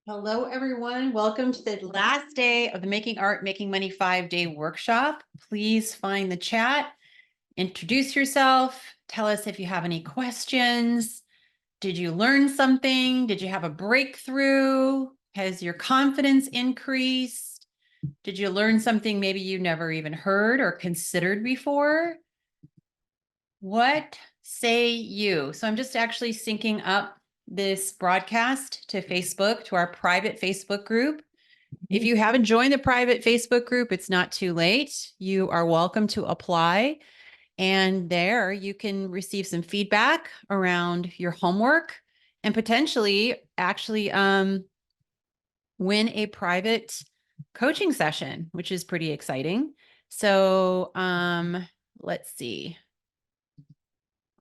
Hello, everyone. Welcome to the last day of the Making Art, Making Money 5-day workshop. Please find the chat, introduce yourself, tell us if you have any questions. Did you learn something? Did you have a breakthrough? Has your confidence increased? Did you learn something maybe you never even heard or considered before? What say you? So I'm just actually syncing up this broadcast to Facebook, to our private Facebook group. If you haven't joined the private Facebook group, it's not too late. You are welcome to apply. And there you can receive some feedback around your homework and potentially actually win a private coaching session, which is pretty exciting. So let's see.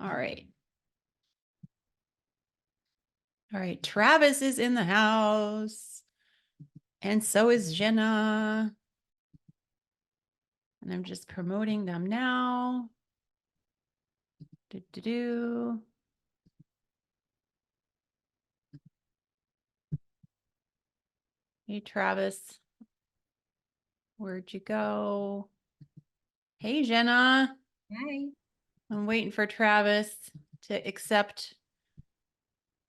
All right. All right, Travis is in the house, and so is Jenna. And I'm just promoting them now. Hey, Travis, where'd you go? Hey, Jenna. Hi. I'm waiting for Travis to accept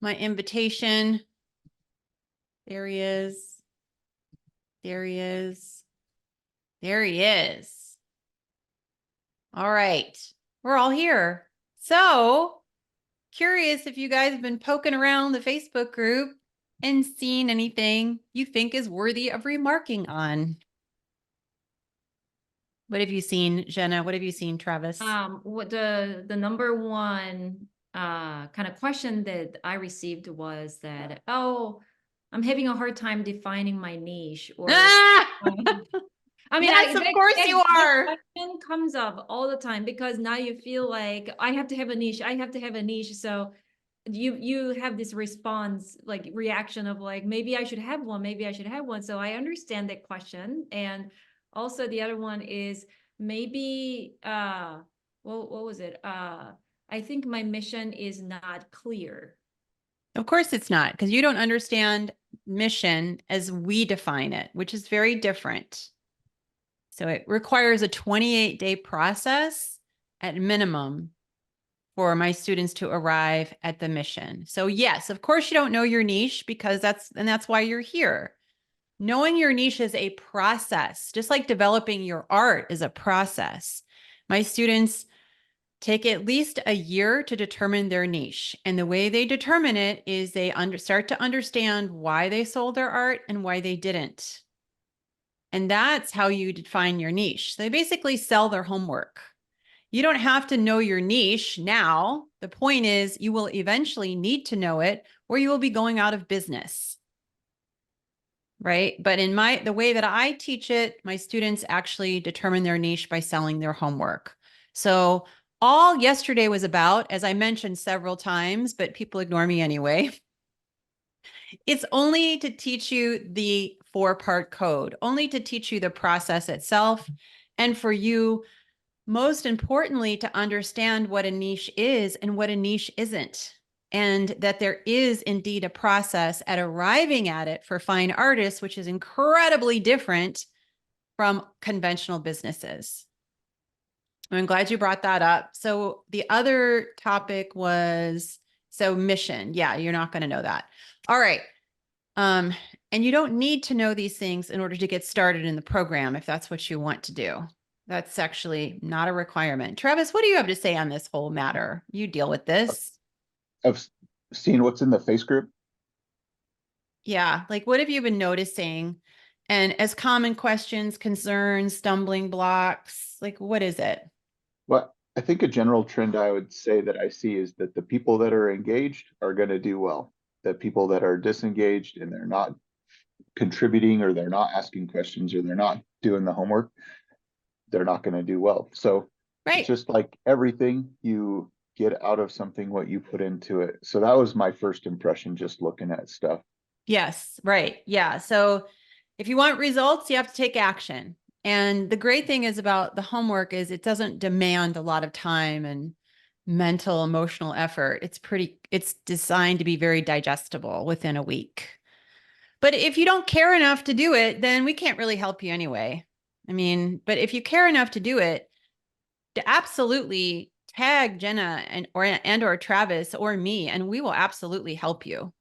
my invitation. There he is. There he is. There he is. All right, we're all here. So curious if you guys have been poking around the Facebook group and seen anything you think is worthy of remarking on. What have you seen, Jenna? What have you seen, Travis? What the number one kind of question that I received was that, oh, I'm having a hard time defining my niche, or I mean, yes, of course you are. that question comes up all the time because now you feel like I have to have a niche. I have to have a niche. So you have this response, like reaction of like, maybe I should have one, maybe I should have one. So I understand that question. And also the other one is maybe what was it? I think my mission is not clear. Of course it's not, because you don't understand mission as we define it, which is very different. So it requires a 28-day process at minimum for my students to arrive at the mission. So yes, of course you don't know your niche, because that's why you're here. Knowing your niche is a process, just like developing your art is a process. My students take at least a year to determine their niche. And the way they determine it is they start to understand why they sold their art and why they didn't. And that's how you define your niche. They basically sell their homework. You don't have to know your niche now. The point is you will eventually need to know it, or you will be going out of business. Right? But in the way that I teach it, my students actually determine their niche by selling their homework. So all yesterday was about, as I mentioned several times, but people ignore me anyway, it's only to teach you the 4-part code, only to teach you the process itself, and for you, most importantly, to understand what a niche is and what a niche isn't, and that there is indeed a process at arriving at it for fine artists, which is incredibly different from conventional businesses. I'm glad you brought that up. So the other topic was, mission. Yeah, you're not going to know that. All right. And you don't need to know these things in order to get started in the program if that's what you want to do. That's actually not a requirement. Travis, what do you have to say on this whole matter? You deal with this. I've seen what's in the face group. Yeah, like what have you been noticing? And as common questions, concerns, stumbling blocks, like what is it? Well, I think a general trend I would say that I see is that the people that are engaged are going to do well. The people that are disengaged and they're not contributing, or they're not asking questions, or they're not doing the homework, they're not going to do well. So it's just like everything, you get out of something what you put into it. So that was my first impression, just looking at stuff. Yes, right. Yeah. So if you want results, you have to take action. And the great thing is about the homework is it doesn't demand a lot of time and mental, emotional effort. It's designed to be very digestible within a week. But if you don't care enough to do it, then we can't really help you anyway. I mean, but if you care enough to do it, to absolutely tag Jenna and or Travis or me, and we will absolutely help you.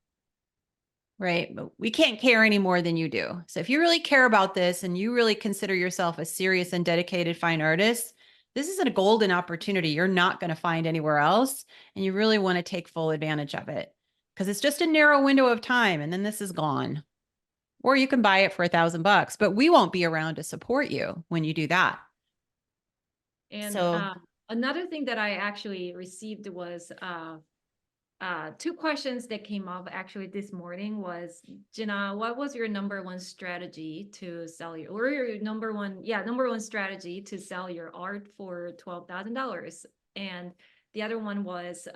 Right. But we can't care any more than you do. So if you really care about this and you really consider yourself a serious and dedicated fine artist, this is a golden opportunity you're not going to find anywhere else. And you really want to take full advantage of it because it's just a narrow window of time and then this is gone. Or you can buy it for $1,000, but we won't be around to support you when you do that. And So another thing that I actually received was 2 questions that came up actually this morning was, Jenna, what was your number one strategy to sell your number one strategy to sell your art for $12,000? And the other one was,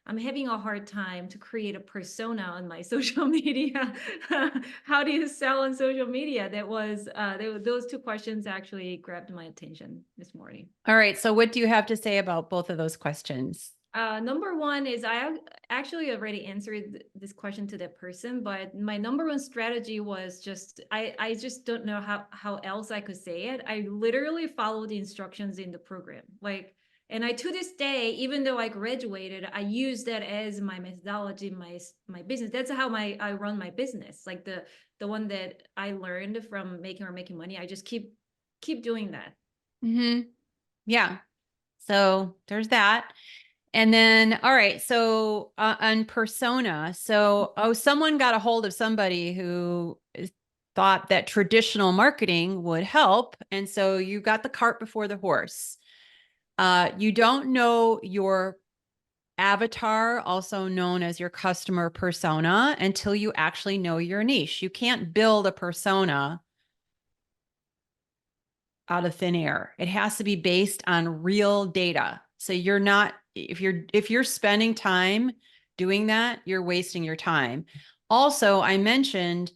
I'm having a hard time to create a persona on my social media. How do you sell on social media? That was, those 2 questions actually grabbed my attention this morning. all right. So what do you have to say about both of those questions? Number one is I actually already answered this question to that person, but my number one strategy was just, I just don't know how else I could say it. I literally followed the instructions in the program. Like, and I, to this day, even though I graduated, I use that as my methodology, my business. That's how I run my business. Like the one that I learned from Making Money. I just keep doing that. Mm-hmm. Yeah. So there's that. And then, all right. So on persona, so, someone got a hold of somebody who thought that traditional marketing would help. And so you got the cart before the horse. You don't know your avatar, also known as your customer persona, until you actually know your niche. You can't build a persona out of thin air. It has to be based on real data. So you're not, if you're spending time doing that, you're wasting your time. Also, I mentioned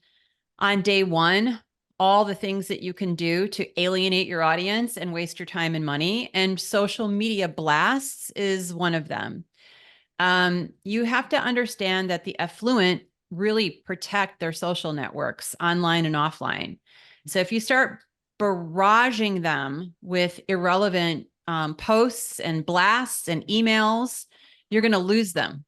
on day 1 all the things that you can do to alienate your audience and waste your time and money, and social media blasts is one of them. You have to understand that the affluent really protect their social networks online and offline. So if you start barraging them with irrelevant posts and blasts and emails, you're going to lose them.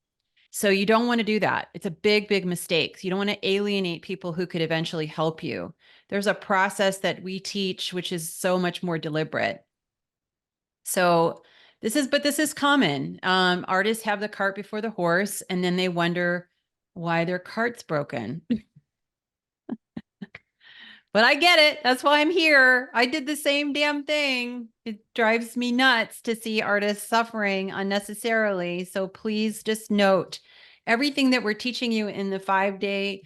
So you don't want to do that. It's a big, big mistake. You don't want to alienate people who could eventually help you. There's a process that we teach, which is so much more deliberate. So this is common. Artists have the cart before the horse, and then they wonder why their cart's broken. But I get it. That's why I'm here. I did the same damn thing. It drives me nuts to see artists suffering unnecessarily. So please just note everything that we're teaching you in the 5-day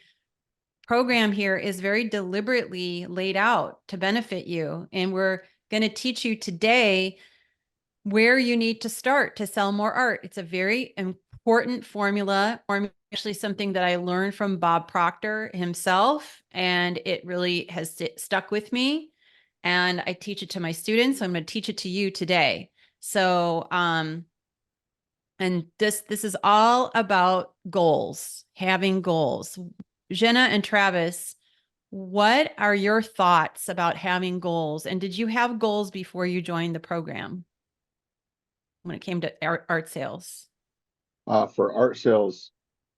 program here is very deliberately laid out to benefit you. And we're going to teach you today where you need to start to sell more art. It's a very important formula, or actually something that I learned from Bob Proctor himself, and it really has stuck with me. And I teach it to my students. So I'm going to teach it to you today. So, and this is all about goals, having goals. Jenna and Travis, what are your thoughts about having goals? And did you have goals before you joined the program when it came to art sales? For art sales,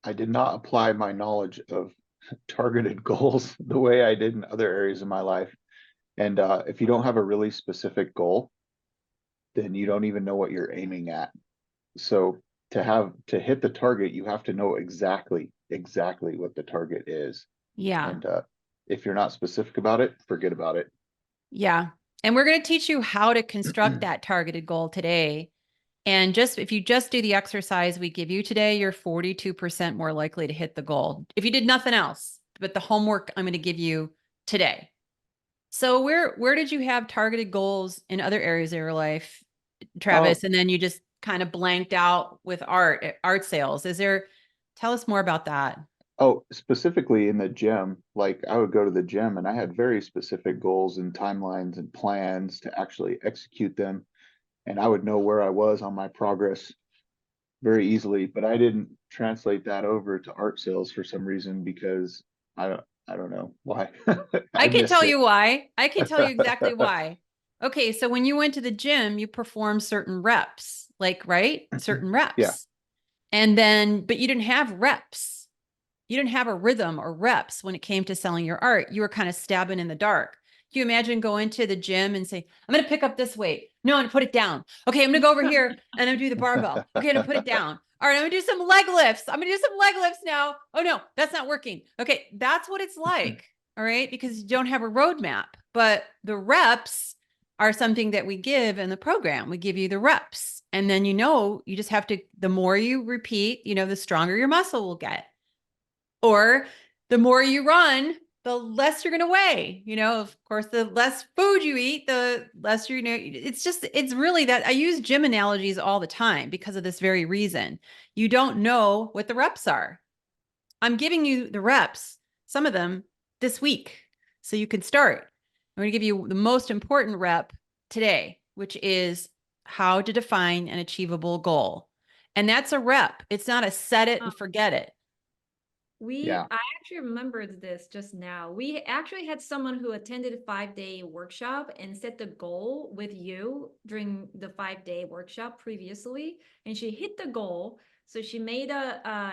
I did not apply my knowledge of targeted goals the way I did in other areas of my life. And if you don't have a really specific goal, then you don't even know what you're aiming at. So to hit the target, you have to know exactly what the target is. Yeah. And if you're not specific about it, forget about it. Yeah. And we're going to teach you how to construct that targeted goal today. And if you just do the exercise we give you today, you're 42% more likely to hit the goal if you did nothing else, but the homework I'm going to give you today. So where did you have targeted goals in other areas of your life, Travis? And then you just kind of blanked out with art sales. Tell us more about that. Oh, specifically in the gym, like I would go to the gym and I had very specific goals and timelines and plans to actually execute them. And I would know where I was on my progress very easily, but I didn't translate that over to art sales for some reason because I don't know why. I can missed tell it. you why. I can tell you exactly why. Okay, so when you went to the gym, you performed certain reps, like, right? Certain Yeah. reps. And then, but you didn't have reps. You didn't have a rhythm or reps when it came to selling your art. You were kind of stabbing in the dark. Can you imagine going to the gym and say, I'm going to pick up this weight. No, I'm going to put it down. Okay, I'm going to go over here and I'm going to do the barbell. Okay, I'm going to put it down. All right, I'm going to do some leg lifts. I'm going to do some leg lifts now. Oh, no, that's not working. Okay, that's what it's like. All right, because you don't have a roadmap. But the reps are something that we give in the program. We give you the reps. And then, you just have to, the more you repeat, the stronger your muscle will get. Or the more you run, the less you're going to weigh. Of course, the less food you eat, the less it's really that. I use gym analogies all the time because of this very reason. You don't know what the reps are. I'm giving you the reps, some of them this week, so you can start. I'm going to give you the most important rep today, which is how to define an achievable goal. And that's a rep. It's not a set it and forget it. Yeah. I actually remembered this just now. We actually had someone who attended a 5-day workshop and set the goal with you during the 5-day workshop previously, and she hit the goal. So she made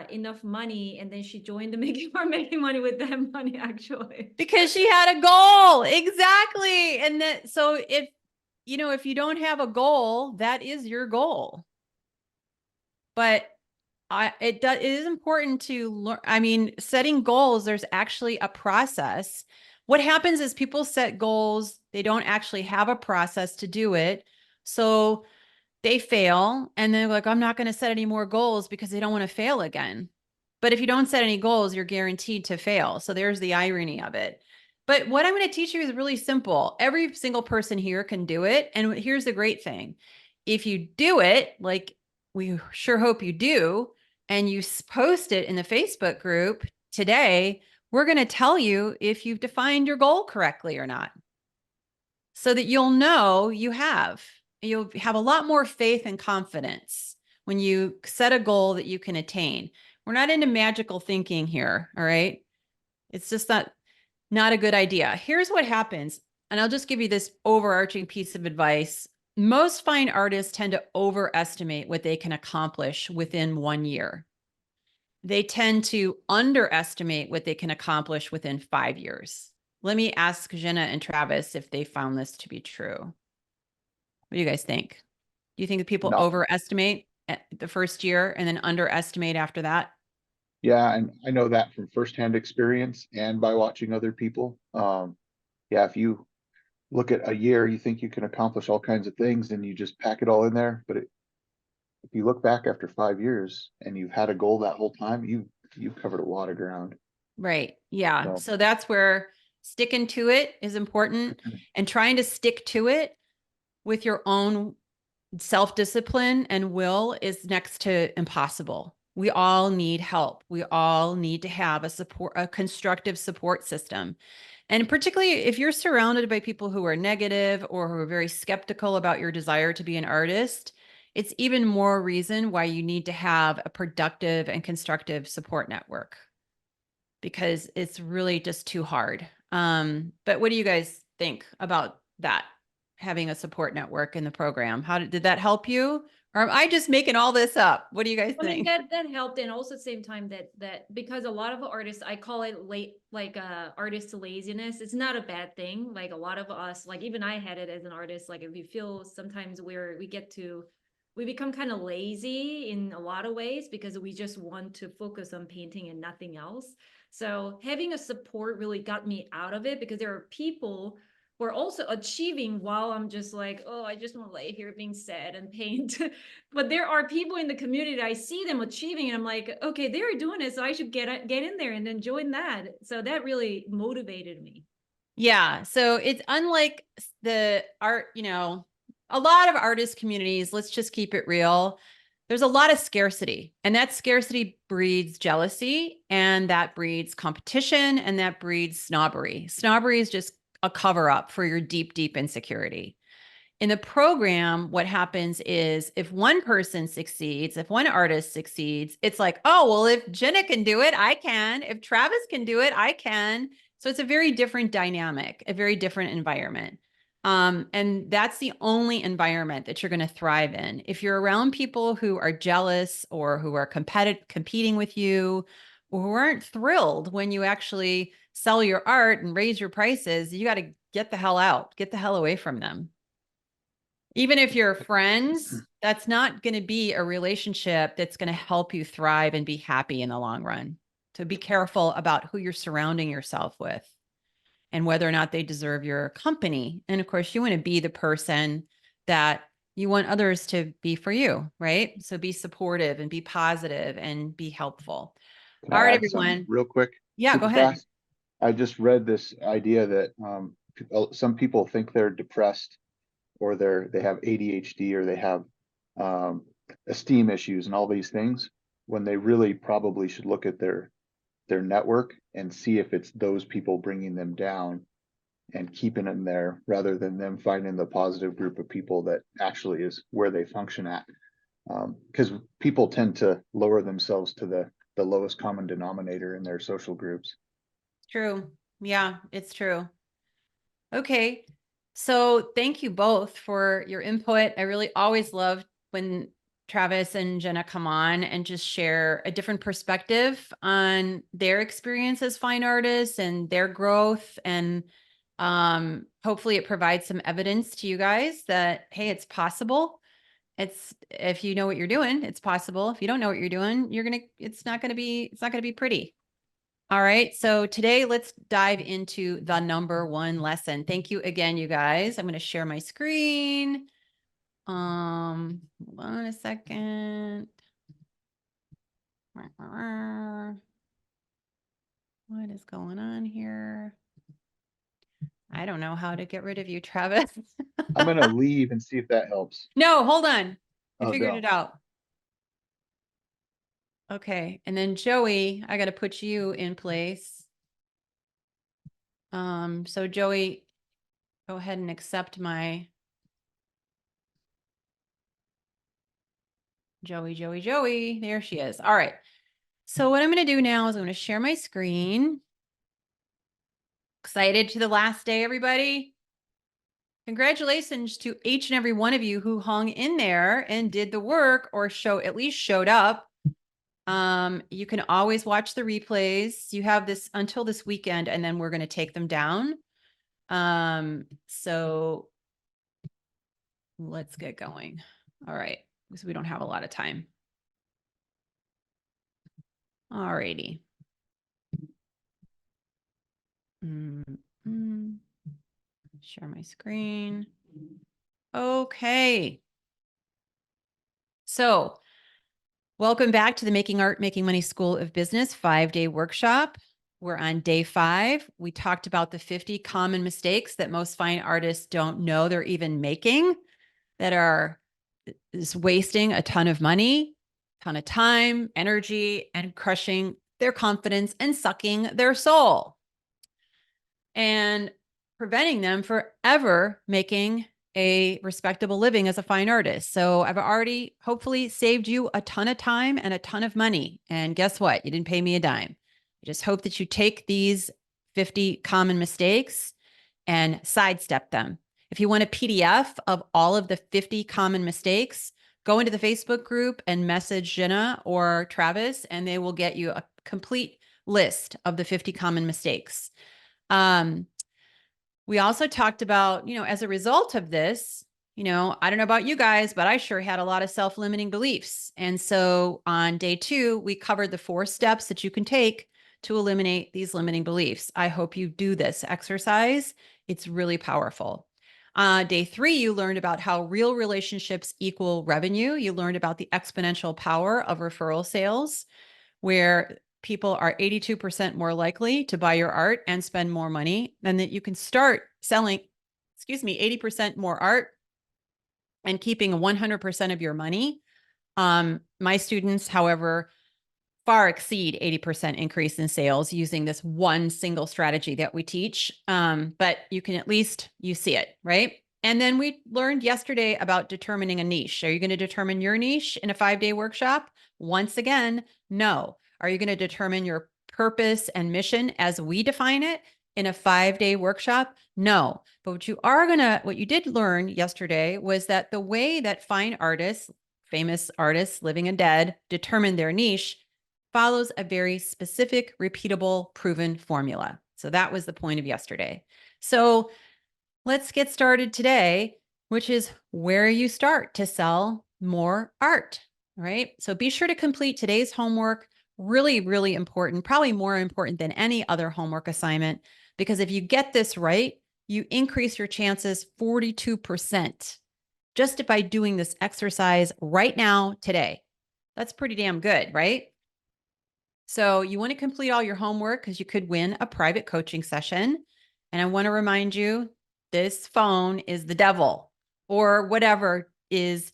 enough money, and then she joined the making money with that money actually. Because she had a goal. Exactly. And so if you don't have a goal, that is your goal. But it is important to learn. I mean, setting goals, there's actually a process. What happens is people set goals, they don't actually have a process to do it. So they fail and they're like, I'm not going to set any more goals because they don't want to fail again. But if you don't set any goals, you're guaranteed to fail. So there's the irony of it. But what I'm going to teach you is really simple. Every single person here can do it. And here's the great thing. If you do it, like we sure hope you do, and you post it in the Facebook group today, we're going to tell you if you've defined your goal correctly or not, so that you'll know you have. You'll have a lot more faith and confidence when you set a goal that you can attain. We're not into magical thinking here, all right? It's just not a good idea. Here's what happens, and I'll just give you this overarching piece of advice. Most fine artists tend to overestimate what they can accomplish within 1 year. They tend to underestimate what they can accomplish within 5 years. Let me ask Jenna and Travis if they found this to be true. What do you guys think? Do you think that people No. overestimate at the first year and then underestimate after that? Yeah, and I know that from firsthand experience and by watching other people. Yeah, if you look at a year, you think you can accomplish all kinds of things and you just pack it all in there. But if you look back after 5 years and you've had a goal that whole time, you've covered a lot of ground. Right. Yeah. So, So that's where sticking to it is important, and trying to stick to it with your own self-discipline and will is next to impossible. We all need help. We all need to have a constructive support system. And particularly if you're surrounded by people who are negative or who are very skeptical about your desire to be an artist, it's even more reason why you need to have a productive and constructive support network, because it's really just too hard. But what do you guys think about that? Having a support network in the program. Did that help you? Or am I just making all this up? What do you guys I mean, think? that helped, and also at the same time that because a lot of artists, I call it artist laziness. It's not a bad thing. Like a lot of us, like even I had it as an artist. Like if you feel sometimes we become kind of lazy in a lot of ways because we just want to focus on painting and nothing else. So having a support really got me out of it, because there are people who are also achieving while I'm just like, oh, I just want to lay here being sad and paint. But there are people in the community, I see them achieving, and I'm like, okay, they're doing it, so I should get in there and then join that. So that really motivated me. Yeah. So it's unlike the art, a lot of artist communities, let's just keep it real. There's a lot of scarcity, and that scarcity breeds jealousy, and that breeds competition, and that breeds snobbery. Snobbery is just a cover up for your deep, deep insecurity. In the program, what happens is if one person succeeds, if one artist succeeds, it's like, oh, well, if Jenna can do it, I can. If Travis can do it, I can. So it's a very different dynamic, a very different environment. And that's the only environment that you're going to thrive in. If you're around people who are jealous or who are competing with you, or who aren't thrilled when you actually sell your art and raise your prices, you got to get the hell out, get the hell away from them. Even if you're friends, that's not going to be a relationship that's going to help you thrive and be happy in the long run. So be careful about who you're surrounding yourself with and whether or not they deserve your company. And of course, you want to be the person that you want others to be for you, right? So be supportive and be positive and be helpful. Can All I right, add something everyone. real quick? Yeah, go Super ahead. fast? I just read this idea that some people think they're depressed or they have ADHD or they have esteem issues and all these things when they really probably should look at their network and see if it's those people bringing them down and keeping them there rather than them finding the positive group of people that actually is where they function at. Because people tend to lower themselves to the lowest common denominator in their social groups. True. Yeah, it's true. Okay. So thank you both for your input. I really always love when Travis and Jenna come on and just share a different perspective on their experience as fine artists and their growth. And hopefully it provides some evidence to you guys that, hey, it's possible. It's, if you know what you're doing, it's possible. If you don't know what you're doing, it's not going to be pretty. All right. So today let's dive into the number one lesson. Thank you again, you guys. I'm going to share my screen. Hold on a second. What is going on here? I don't know how to get rid of you, Travis. I'm gonna leave and see if that helps. No, hold on. I Oh figured no. it out. Okay. And then Joey, I got to put you in place. So Joey, go ahead and accept my Joey. There she is. All right. So what I'm going to do now is I'm going to share my screen. Excited to the last day, everybody. Congratulations to each and every one of you who hung in there and did the work or at least showed up. You can always watch the replays. You have this until this weekend, and then we're going to take them down. So let's get going. All right, because we don't have a lot of time. All righty. Share my screen. Okay. So welcome back to the Making Art, Making Money School of Business 5-day workshop. We're on day 5. We talked about the 50 common mistakes that most fine artists don't know they're even making, that is wasting a ton of money, ton of time, energy, and crushing their confidence and sucking their soul, and preventing them from ever making a respectable living as a fine artist. So I've already hopefully saved you a ton of time and a ton of money. And guess what? You didn't pay me a dime. I just hope that you take these 50 common mistakes and sidestep them. If you want a PDF of all of the 50 common mistakes, go into the Facebook group and message Jenna or Travis, and they will get you a complete list of the 50 common mistakes. We also talked about, as a result of this, I don't know about you guys, but I sure had a lot of self-limiting beliefs. And so on day 2, we covered the 4 steps that you can take to eliminate these limiting beliefs. I hope you do this exercise. It's really powerful. Day 3, you learned about how real relationships equal revenue. You learned about the exponential power of referral sales, where people are 82% more likely to buy your art and spend more money, and that you can start selling, 80% more art and keeping 100% of your money. My students, however, far exceed 80% increase in sales using this one single strategy that we teach. But you can at least, you see it, right? And then we learned yesterday about determining a niche. Are you going to determine your niche in a 5-day workshop? Once again, no. Are you going to determine your purpose and mission as we define it in a 5-day workshop? No. But what you did learn yesterday was that the way that fine artists, famous artists, living and dead, determine their niche follows a very specific, repeatable, proven formula. So that was the point of yesterday. So let's get started today, which is where you start to sell more art, right? So be sure to complete today's homework. Really, really important, probably more important than any other homework assignment, because if you get this right, you increase your chances 42% just by doing this exercise right now, today. That's pretty damn good, right? So you want to complete all your homework because you could win a private coaching session. And I want to remind you, this phone is the devil or whatever is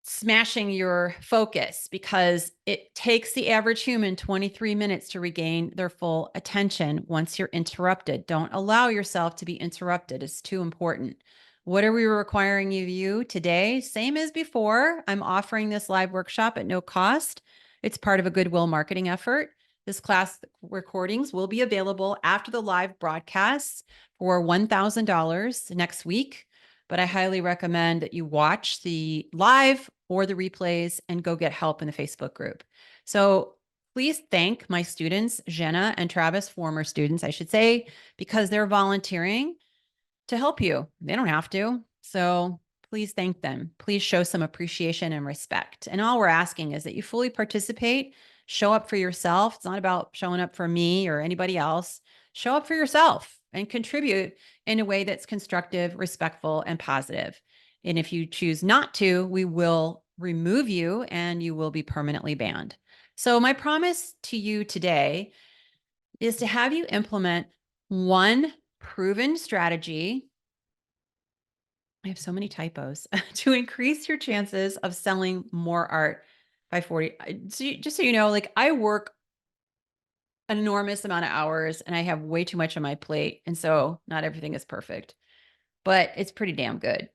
smashing your focus, because it takes the average human 23 minutes to regain their full attention once you're interrupted. Don't allow yourself to be interrupted. It's too important. What are we requiring of you today? Same as before. I'm offering this live workshop at no cost. It's part of a goodwill marketing effort. This class recordings will be available after the live broadcasts for $1,000 next week. But I highly recommend that you watch the live or the replays and go get help in the Facebook group. So please thank my students, Jenna and Travis, former students, I should say, because they're volunteering to help you. They don't have to. So please thank them. Please show some appreciation and respect. And all we're asking is that you fully participate, show up for yourself. It's not about showing up for me or anybody else. Show up for yourself and contribute in a way that's constructive, respectful, and positive. And if you choose not to, we will remove you and you will be permanently banned. So my promise to you today is to have you implement one proven strategy. I have so many typos to increase your chances of selling more art by 40. Just so you know, like I work an enormous amount of hours and I have way too much on my plate. And so not everything is perfect, but it's pretty damn good.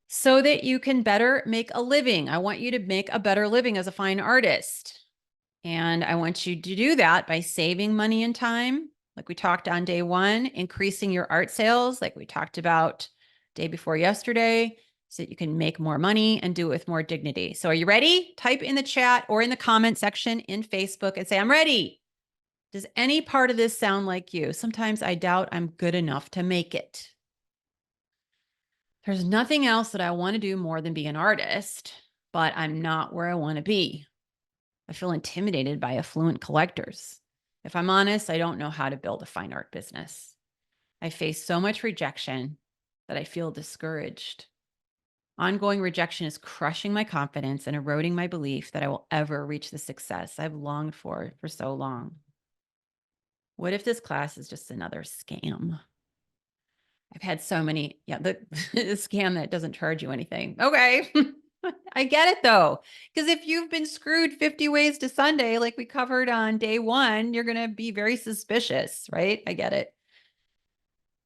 So that you can better make a living. I want you to make a better living as a fine artist. And I want you to do that by saving money and time, like we talked on day one, increasing your art sales, like we talked about day before yesterday, so that you can make more money and do it with more dignity. So are you ready? Type in the chat or in the comment section in Facebook and say, I'm ready. Does any part of this sound like you? Sometimes I doubt I'm good enough to make it. There's nothing else that I want to do more than be an artist, but I'm not where I want to be. I feel intimidated by affluent collectors. If I'm honest, I don't know how to build a fine art business. I face so much rejection that I feel discouraged. Ongoing rejection is crushing my confidence and eroding my belief that I will ever reach the success I've longed for so long. What if this class is just another scam? I've had so many, the scam that doesn't charge you anything. Okay. I get it though. Because if you've been screwed 50 ways to Sunday, like we covered on day one, you're going to be very suspicious, right? I get it.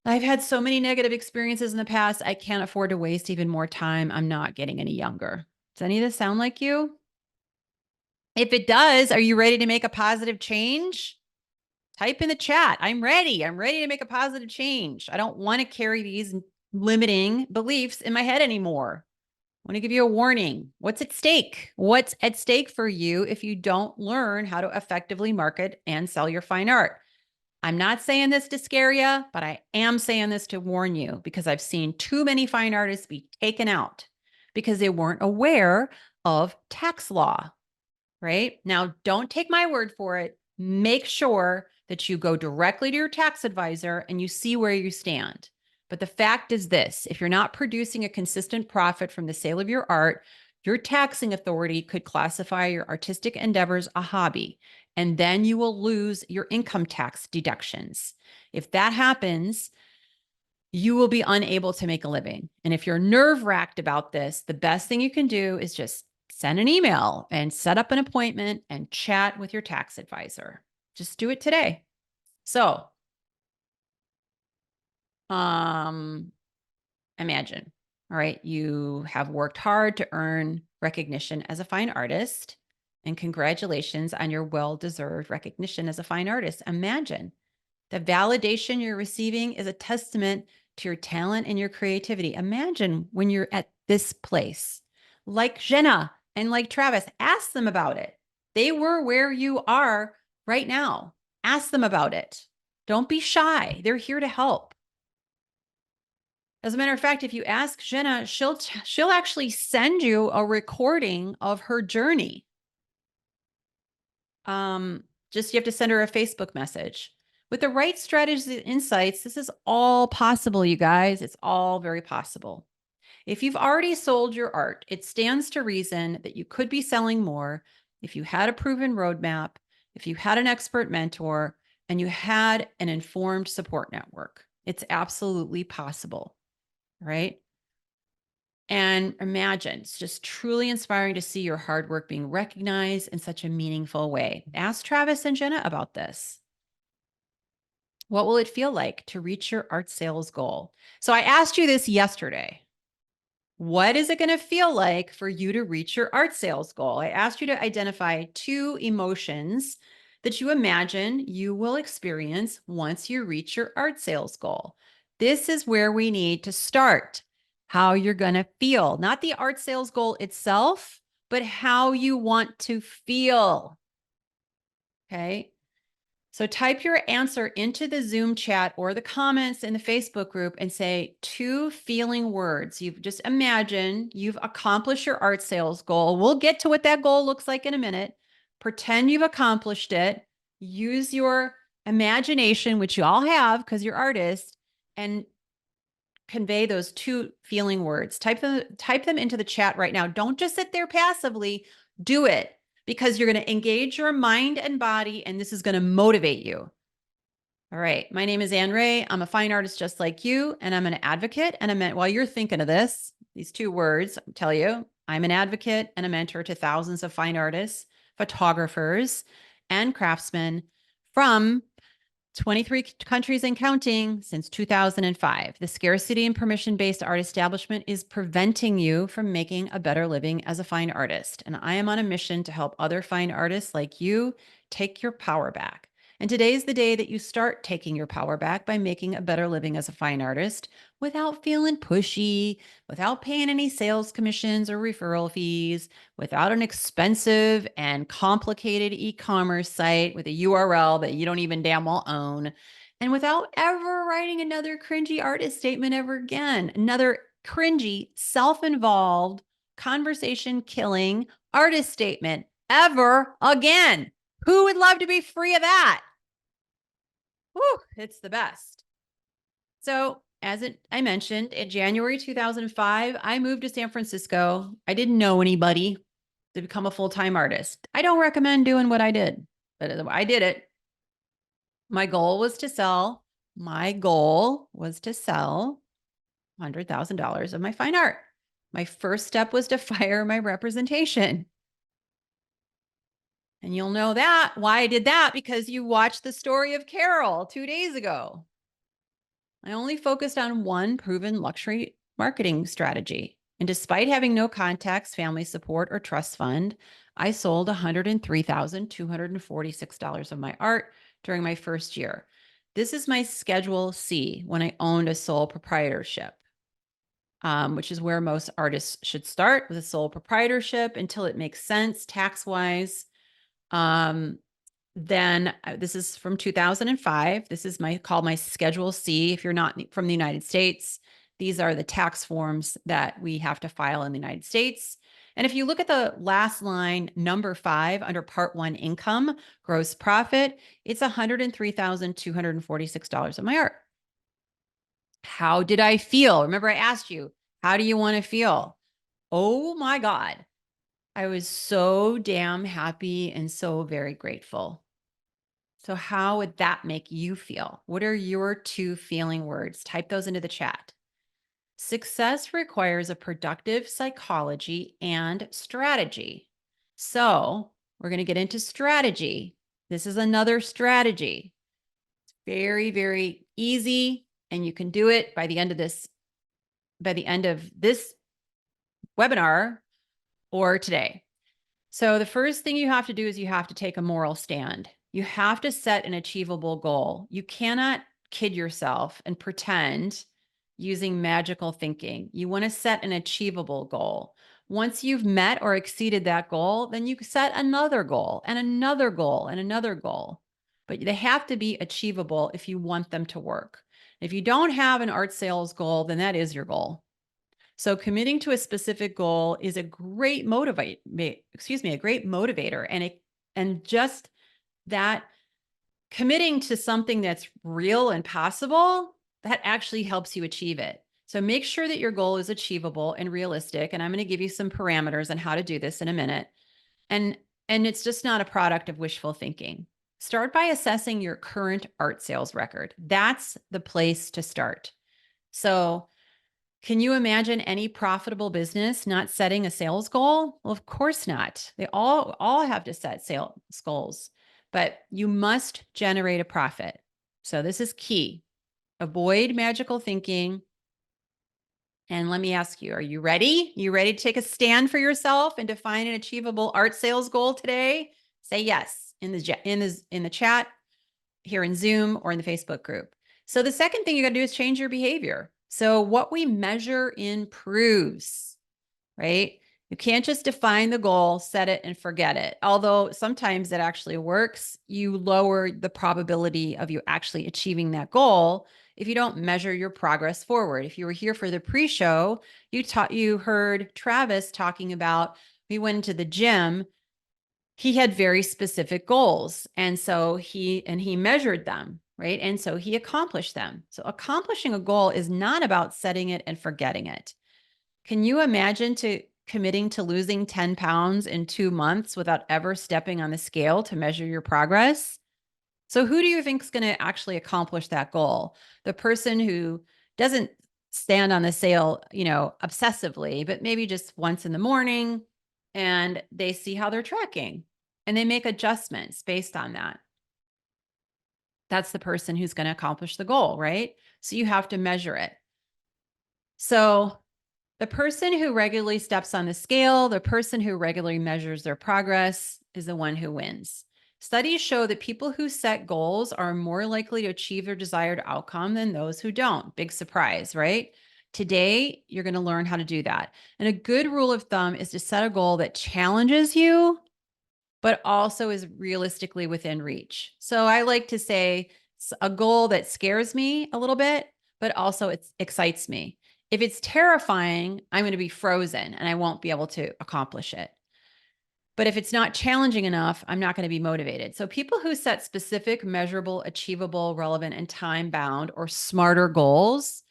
I've had so many negative experiences in the past. I can't afford to waste even more time. I'm not getting any younger. Does any of this sound like you? If it does, are you ready to make a positive change? Type in the chat. I'm ready. I'm ready to make a positive change. I don't want to carry these limiting beliefs in my head anymore. I want to give you a warning. What's at stake? What's at stake for you if you don't learn how to effectively market and sell your fine art? I'm not saying this to scare you, but I am saying this to warn you because I've seen too many fine artists be taken out because they weren't aware of tax law, right? Now, don't take my word for it. Make sure that you go directly to your tax advisor and you see where you stand. But the fact is this, if you're not producing a consistent profit from the sale of your art, your taxing authority could classify your artistic endeavors a hobby, and then you will lose your income tax deductions. If that happens, you will be unable to make a living. And if you're nerve-wracked about this, the best thing you can do is just send an email and set up an appointment and chat with your tax advisor. Just do it today. So, imagine, all right, you have worked hard to earn recognition as a fine artist, and congratulations on your well-deserved recognition as a fine artist. Imagine the validation you're receiving is a testament to your talent and your creativity. Imagine when you're at this place, like Jenna and like Travis, ask them about it. They were where you are right now. Ask them about it. Don't be shy. They're here to help. As a matter of fact, if you ask Jenna, she'll actually send you a recording of her journey. Just you have to send her a Facebook message. With the right strategies and insights, this is all possible, you guys. It's all very possible. If you've already sold your art, it stands to reason that you could be selling more if you had a proven roadmap, if you had an expert mentor, and you had an informed support network. It's absolutely possible, right? And imagine, it's just truly inspiring to see your hard work being recognized in such a meaningful way. Ask Travis and Jenna about this. What will it feel like to reach your art sales goal? So I asked you this yesterday. What is it going to feel like for you to reach your art sales goal? I asked you to identify 2 emotions that you imagine you will experience once you reach your art sales goal. This is where we need to start. How you're going to feel, not the art sales goal itself, but how you want to feel. Okay. So type your answer into the Zoom chat or the comments in the Facebook group and say 2 feeling words. You've just imagine you've accomplished your art sales goal. We'll get to what that goal looks like in a minute. Pretend you've accomplished it. Use your imagination, which you all have because you're artists, and convey those 2 feeling words. Type them into the chat right now. Don't just sit there passively. Do it, because you're going to engage your mind and body, and this is going to motivate you. All right. My name is Ann Ray. I'm a fine artist just like you, and I'm an advocate and a mentor. While you're thinking of this, these 2 words, I'll tell you, I'm an advocate and a mentor to thousands of fine artists, photographers, and craftsmen from 23 countries and counting since 2005. The scarcity and permission-based art establishment is preventing you from making a better living as a fine artist. And I am on a mission to help other fine artists like you take your power back. And today's the day that you start taking your power back by making a better living as a fine artist without feeling pushy, without paying any sales commissions or referral fees, without an expensive and complicated e-commerce site with a URL that you don't even damn well own, and without ever writing another cringy artist statement ever again, another cringy, self-involved, conversation-killing artist statement ever again. Who would love to be free of that? Whew, it's the best. So I mentioned, in January 2005, I moved to San Francisco. I didn't know anybody to become a full-time artist. I don't recommend doing what I did, but I did it. My goal was to sell $100,000 of my fine art. My first step was to fire my representation. And you'll know that why I did that, because you watched the story of Carol 2 days ago. I only focused on one proven luxury marketing strategy. And despite having no contacts, family support, or trust fund, I sold $103,246 of my art during my first year. This is my Schedule C when I owned a sole proprietorship, which is where most artists should start, with a sole proprietorship until it makes sense tax-wise. Then this is from 2005. This is called my Schedule C. If you're not from the United States, these are the tax forms that we have to file in the United States. And if you look at the last line, number 5, under Part 1 income, gross profit, it's $103,246 of my art. How did I feel? Remember, I asked you, how do you want to feel? Oh my God. I was so damn happy and so very grateful. So how would that make you feel? What are your 2 feeling words? Type those into the chat. Success requires a productive psychology and strategy. So we're going to get into strategy. This is another strategy. It's very, very easy, and you can do it by the end of this by the end of this webinar or today. So the first thing you have to do is you have to take a moral stand. You have to set an achievable goal. You cannot kid yourself and pretend using magical thinking. You want to set an achievable goal. Once you've met or exceeded that goal, then you set another goal and another goal and another goal. But they have to be achievable if you want them to work. If you don't have an art sales goal, then that is your goal. So committing to a specific goal is a great motivator, and just that committing to something that's real and possible, that actually helps you achieve it. So make sure that your goal is achievable and realistic. And I'm going to give you some parameters on how to do this in a minute. And it's just not a product of wishful thinking. Start by assessing your current art sales record. That's the place to start. So can you imagine any profitable business not setting a sales goal? Well, of course not. They all have to set sales goals, but you must generate a profit. So this is key. Avoid magical thinking. And let me ask you, are you ready? You ready to take a stand for yourself and define an achievable art sales goal today? Say yes in the chat here in Zoom or in the Facebook group. So the second thing you got to do is change your behavior. So what we measure improves, right? You can't just define the goal, set it, and forget it. Although sometimes it actually works, you lower the probability of you actually achieving that goal if you don't measure your progress forward. If you were here for the pre-show, you heard Travis talking about, we went into the gym. He had very specific goals. And so he measured them, right? And so he accomplished them. So accomplishing a goal is not about setting it and forgetting it. Can you imagine committing to losing 10 pounds in 2 months without ever stepping on the scale to measure your progress? So who do you think is going to actually accomplish that goal? The person who doesn't stand on the scale, obsessively, but maybe just once in the morning, and they see how they're tracking and they make adjustments based on that. That's the person who's going to accomplish the goal, right? So you have to measure it. So the person who regularly steps on the scale, the person who regularly measures their progress is the one who wins. Studies show that people who set goals are more likely to achieve their desired outcome than those who don't. Big surprise, right? Today, you're going to learn how to do that. And a good rule of thumb is to set a goal that challenges you, but also is realistically within reach. So I like to say a goal that scares me a little bit, but also it excites me. If it's terrifying, I'm going to be frozen and I won't be able to accomplish it. But if it's not challenging enough, I'm not going to be motivated. So people who set specific, measurable, achievable, relevant, and time-bound or smarter goals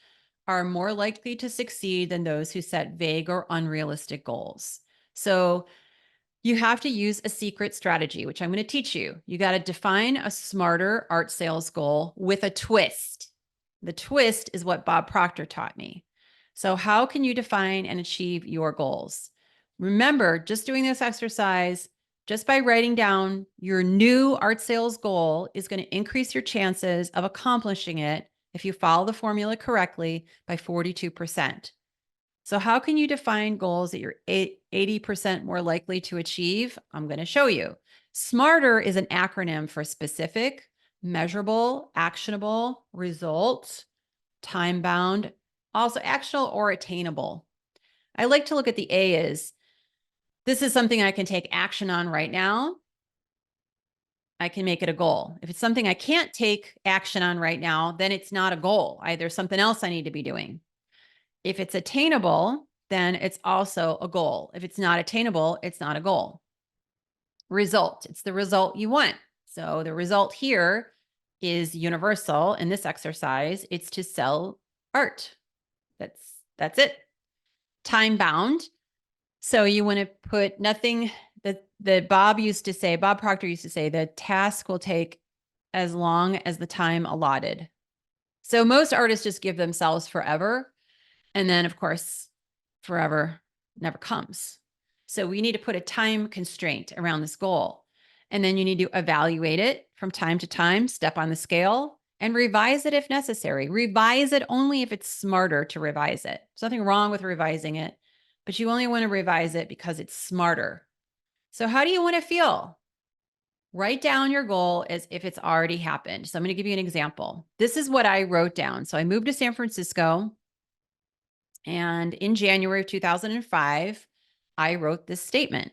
are more likely to succeed than those who set vague or unrealistic goals. So you have to use a secret strategy, which I'm going to teach you. You got to define a smarter art sales goal with a twist. The twist is what Bob Proctor taught me. So how can you define and achieve your goals? Remember, just doing this exercise, just by writing down your new art sales goal is going to increase your chances of accomplishing it if you follow the formula correctly by 42%. So how can you define goals that you're 80% more likely to achieve? I'm going to show you. SMARTER is an acronym for specific, measurable, actionable, results, time-bound, also actionable or attainable. I like to look at the A as, this is something I can take action on right now. I can make it a goal. If it's something I can't take action on right now, then it's not a goal. There's something else I need to be doing. If it's attainable, then it's also a goal. If it's not attainable, it's not a goal. Result, it's the result you want. So the result here is universal in this exercise. It's to sell art. That's it. Time bound. So you want to put nothing that Bob Proctor used to say, the task will take as long as the time allotted. So most artists just give themselves forever. And then, of course, forever never comes. So we need to put a time constraint around this goal. And then you need to evaluate it from time to time, step on the scale, and revise it if necessary. Revise it only if it's smarter to revise it. There's nothing wrong with revising it, but you only want to revise it because it's smarter. So how do you want to feel? Write down your goal as if it's already happened. So I'm going to give you an example. This is what I wrote down. So I moved to San Francisco, and in January of 2005, I wrote this statement.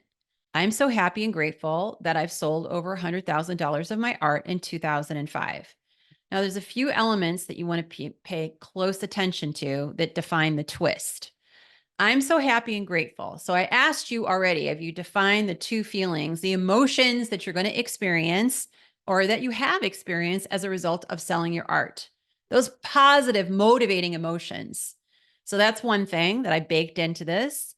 I'm so happy and grateful that I've sold over $100,000 of my art in 2005. Now, there's a few elements that you want to pay close attention to that define the twist. I'm so happy and grateful. So I asked you already, have you defined the two feelings, the emotions that you're going to experience or that you have experienced as a result of selling your art? Those positive, motivating emotions. So that's one thing that I baked into this.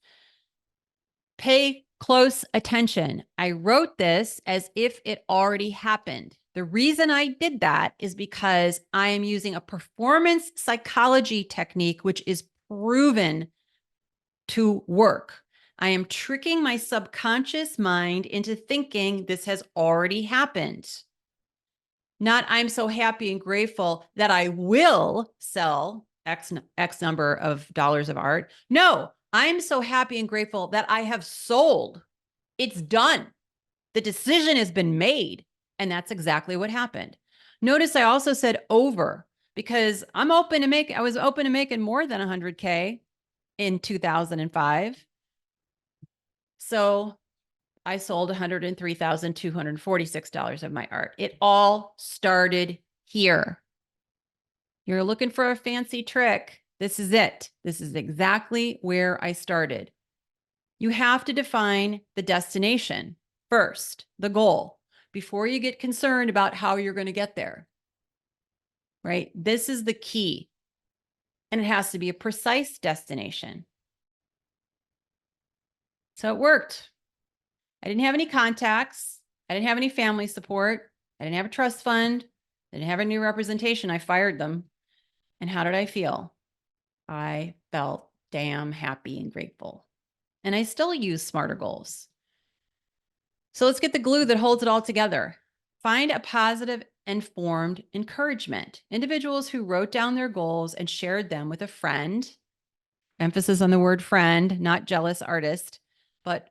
Pay close attention. I wrote this as if it already happened. The reason I did that is because I am using a performance psychology technique, which is proven to work. I am tricking my subconscious mind into thinking this has already happened. Not I'm so happy and grateful that I will sell X number of dollars of art. No, I'm so happy and grateful that I have sold. It's done. The decision has been made. And that's exactly what happened. Notice I also said over because I was open to making more than 100K in 2005. So I sold $103,246 of my art. It all started here. You're looking for a fancy trick. This is it. This is exactly where I started. You have to define the destination first, the goal, before you get concerned about how you're going to get there. Right? This is the key. And it has to be a precise destination. So it worked. I didn't have any contacts. I didn't have any family support. I didn't have a trust fund. I didn't have any representation. I fired them. And how did I feel? I felt damn happy and grateful. And I still use smarter goals. So let's get the glue that holds it all together. Find a positive, informed encouragement. Individuals who wrote down their goals and shared them with a friend, emphasis on the word friend, not jealous artist, but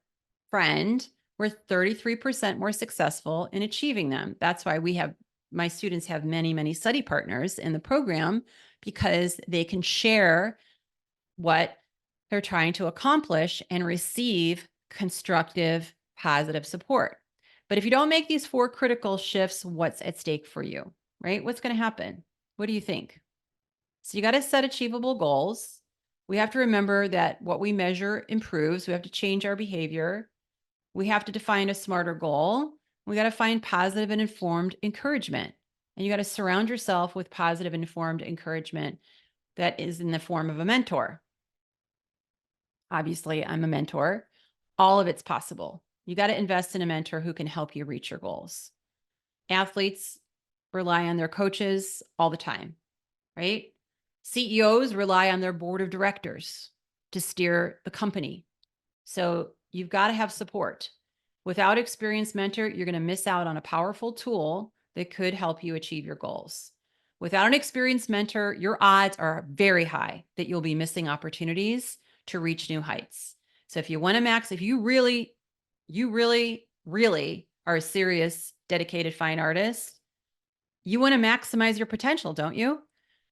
friend, were 33% more successful in achieving them. That's why my students have many, many study partners in the program, because they can share what they're trying to accomplish and receive constructive, positive support. But if you don't make these 4 critical shifts, what's at stake for you, right? What's going to happen? What do you think? So you got to set achievable goals. We have to remember that what we measure improves. We have to change our behavior. We have to define a smarter goal. We got to find positive and informed encouragement. And you got to surround yourself with positive and informed encouragement that is in the form of a mentor. Obviously, I'm a mentor. All of it's possible. You got to invest in a mentor who can help you reach your goals. Athletes rely on their coaches all the time, right? CEOs rely on their board of directors to steer the company. So you've got to have support. Without experienced mentor, you're going to miss out on a powerful tool that could help you achieve your goals. Without an experienced mentor, your odds are very high that you'll be missing opportunities to reach new heights. So if you want to if you really are a serious, dedicated fine artist, you want to maximize your potential, don't you?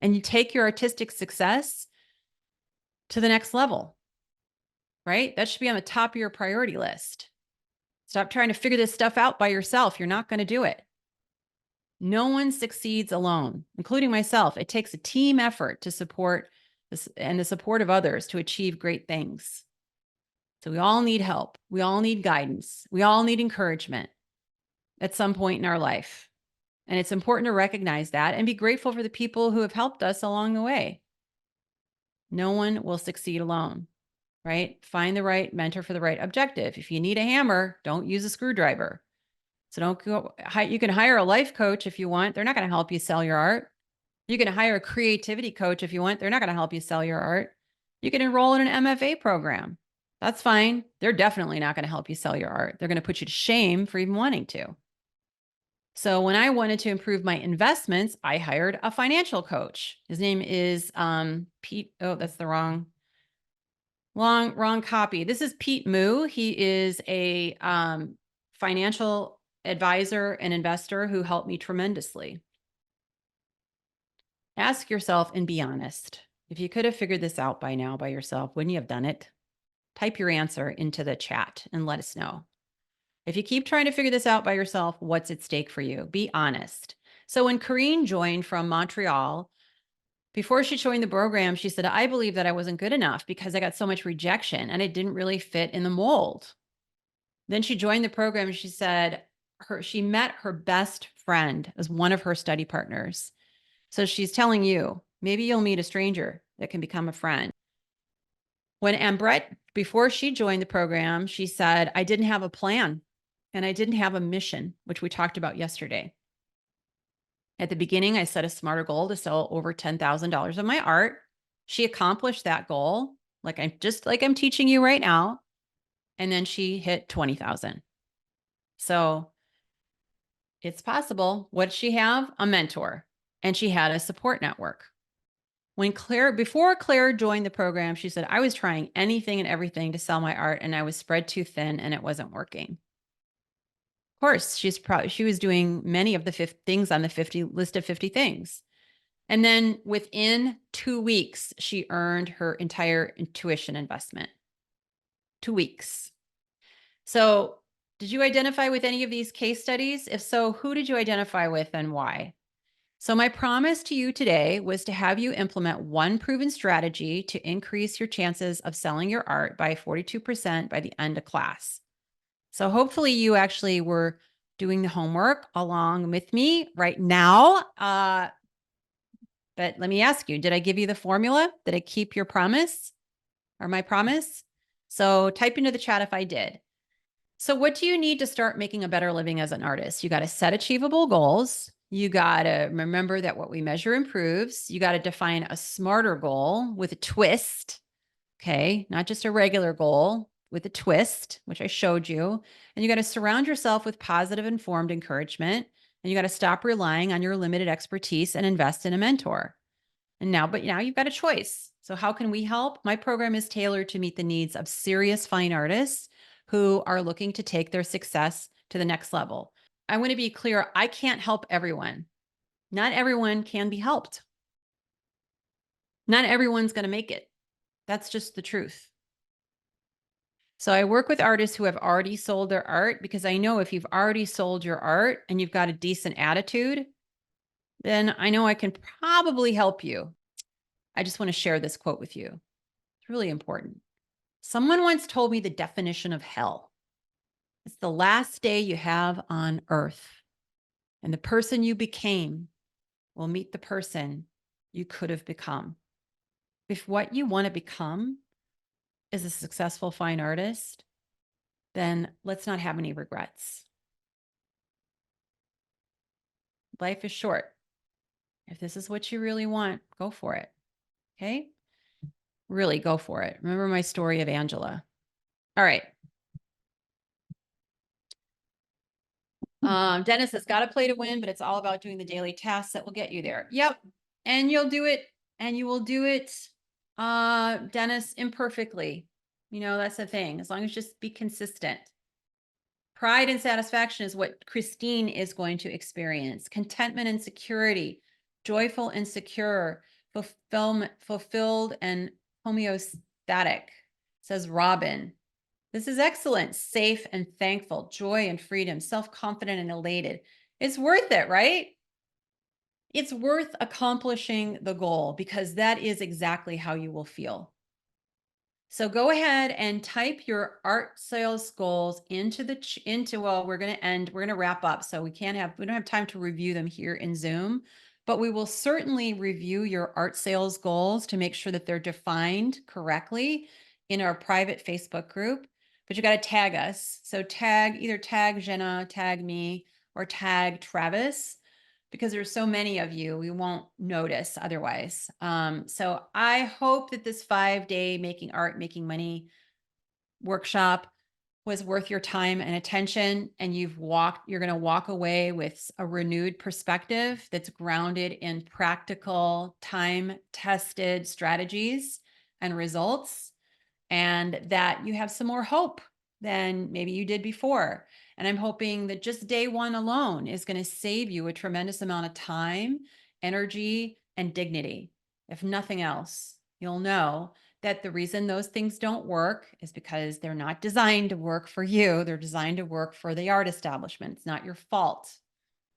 And you take your artistic success to the next level, right? That should be on the top of your priority list. Stop trying to figure this stuff out by yourself. You're not going to do it. No one succeeds alone, including myself. It takes a team effort to support this and the support of others to achieve great things. So we all need help. We all need guidance. We all need encouragement at some point in our life. And it's important to recognize that and be grateful for the people who have helped us along the way. No one will succeed alone, right? Find the right mentor for the right objective. If you need a hammer, don't use a screwdriver. So don't go, you can hire a life coach if you want. They're not going to help you sell your art. You can hire a creativity coach if you want. They're not going to help you sell your art. You can enroll in an MFA program. That's fine. They're definitely not going to help you sell your art. They're going to put you to shame for even wanting to. So when I wanted to improve my investments, I hired a financial coach. His name is Pete. Oh, that's the wrong copy. This is Pete Moo. He is a financial advisor and investor who helped me tremendously. Ask yourself and be honest. If you could have figured this out by now by yourself, wouldn't you have done it? Type your answer into the chat and let us know. If you keep trying to figure this out by yourself, what's at stake for you? Be honest. So when Corrine joined from Montreal, before she joined the program, she said, I believe that I wasn't good enough because I got so much rejection and it didn't really fit in the mold. Then she joined the program and she said she met her best friend as one of her study partners. So she's telling you, maybe you'll meet a stranger that can become a friend. When Ambrette, before she joined the program, she said, I didn't have a plan and I didn't have a mission, which we talked about yesterday. At the beginning, I set a smarter goal to sell over $10,000 of my art. She accomplished that goal, like I'm teaching you right now. And then she hit 20,000. So it's possible. What did she have? A mentor. And she had a support network. Before Claire joined the program, she said, I was trying anything and everything to sell my art and I was spread too thin and it wasn't working. Of course, she was doing many of the things on the list of 50 things. And then within 2 weeks, she earned her entire tuition investment. 2 weeks. So did you identify with any of these case studies? If so, who did you identify with and why? So my promise to you today was to have you implement one proven strategy to increase your chances of selling your art by 42% by the end of class. So hopefully you actually were doing the homework along with me right now. But let me ask you, did I give you the formula? Did I keep your promise or my promise? So type into the chat if I did. So what do you need to start making a better living as an artist? You got to set achievable goals. You got to remember that what we measure improves. You got to define a smarter goal with a twist. Okay. Not just a regular goal with a twist, which I showed you. And you got to surround yourself with positive, informed encouragement. And you got to stop relying on your limited expertise and invest in a mentor. But now you've got a choice. So how can we help? My program is tailored to meet the needs of serious fine artists who are looking to take their success to the next level. I want to be clear. I can't help everyone. Not everyone can be helped. Not everyone's going to make it. That's just the truth. So I work with artists who have already sold their art because I know if you've already sold your art and you've got a decent attitude, then I know I can probably help you. I just want to share this quote with you. It's really important. Someone once told me the definition of hell. It's the last day you have on earth, and the person you became will meet the person you could have become. If what you want to become is a successful fine artist, then let's not have any regrets. Life is short. If this is what you really want, go for it. Okay? Really go for it. Remember my story of Angela. All right. Dennis has got to play to win, but it's all about doing the daily tasks that will get you there. Yep. And you'll do it, and you will do it, Dennis, imperfectly. That's the thing. As long as just be consistent. Pride and satisfaction is what Christine is going to experience. Contentment and security, joyful and secure, fulfilled and homeostatic, says Robin. This is excellent. Safe and thankful, joy and freedom, self-confident and elated. It's worth it, right? It's worth accomplishing the goal because that is exactly how you will feel. So go ahead and type your art sales goals well, we're going to wrap up. So we don't have time to review them here in Zoom, but we will certainly review your art sales goals to make sure that they're defined correctly in our private Facebook group. But you got to tag us. So either tag Jenna, tag me, or tag Travis, because there's so many of you, we won't notice otherwise. So I hope that this 5-day making art, making money workshop was worth your time and attention, and you're going to walk away with a renewed perspective that's grounded in practical, time-tested strategies and results, and that you have some more hope than maybe you did before. And I'm hoping that just day one alone is going to save you a tremendous amount of time, energy, and dignity. If nothing else, you'll know that the reason those things don't work is because they're not designed to work for you. They're designed to work for the art establishment. It's not your fault,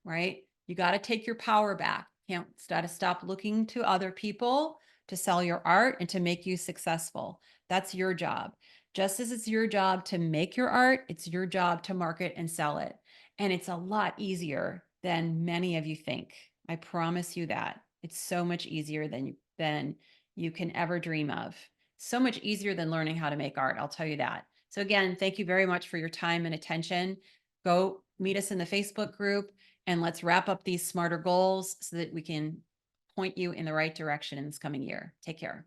right? You got to take your power back. You got to stop looking to other people to sell your art and to make you successful. That's your job. Just as it's your job to make your art, it's your job to market and sell it. And it's a lot easier than many of you think. I promise you that. It's so much easier than you can ever dream of. So much easier than learning how to make art, I'll tell you that. So again, thank you very much for your time and attention. Go meet us in the Facebook group, and let's wrap up these smarter goals so that we can point you in the right direction in this coming year. Take care.